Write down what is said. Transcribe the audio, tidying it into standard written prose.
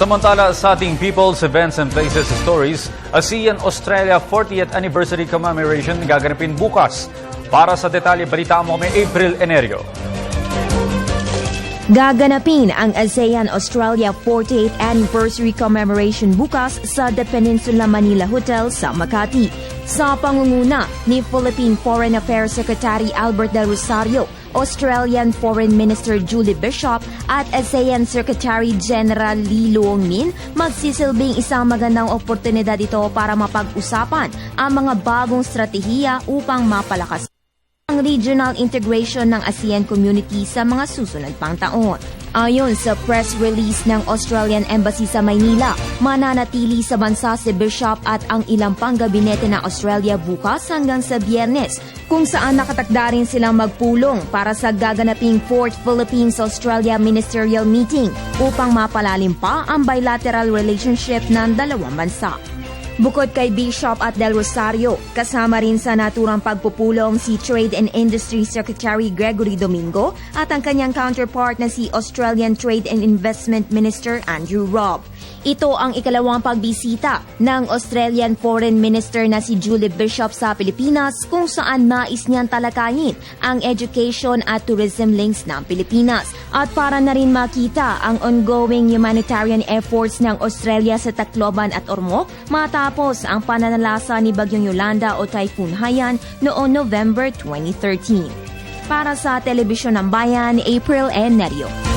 Samantala sa ating People's Events and Places Stories, ASEAN Australia 40th Anniversary Commemoration gaganapin bukas. Para sa detalye, balita mo kami April Enerio. Gaganapin ang ASEAN Australia 48th Anniversary Commemoration bukas sa The Peninsula Manila Hotel sa Makati. Sa pangunguna ni Philippine Foreign Affairs Secretary Albert Del Rosario, Australian Foreign Minister Julie Bishop at ASEAN Secretary General Lee Luong Min, magsisilbing isang magandang oportunidad ito para mapag-usapan ang mga bagong strategiya upang mapalakas ang regional integration ng ASEAN community sa mga susunod pang taon. Ayon sa press release ng Australian Embassy sa Maynila, mananatili sa bansa si Bishop at ang ilang pang gabinete ng Australia bukas hanggang sa Biyernes, kung saan nakatakda rin silang magpulong para sa gaganaping 4th Philippines-Australia Ministerial Meeting upang mapalalim pa ang bilateral relationship ng dalawang bansa. Bukod kay Bishop at Del Rosario, kasama rin sa naturang pagpupulong si Trade and Industry Secretary Gregory Domingo at ang kanyang counterpart na si Australian Trade and Investment Minister Andrew Robb. Ito ang ikalawang pagbisita ng Australian Foreign Minister na si Julie Bishop sa Pilipinas, kung saan nais niyang talakayin ang education at tourism links ng Pilipinas at para na rin makita ang ongoing humanitarian efforts ng Australia sa Tacloban at Ormoc matapos ang pananalasa ni Bagyong Yolanda o Typhoon Haiyan noong November 2013. Para sa Telebisyon ng Bayan, April Enerio.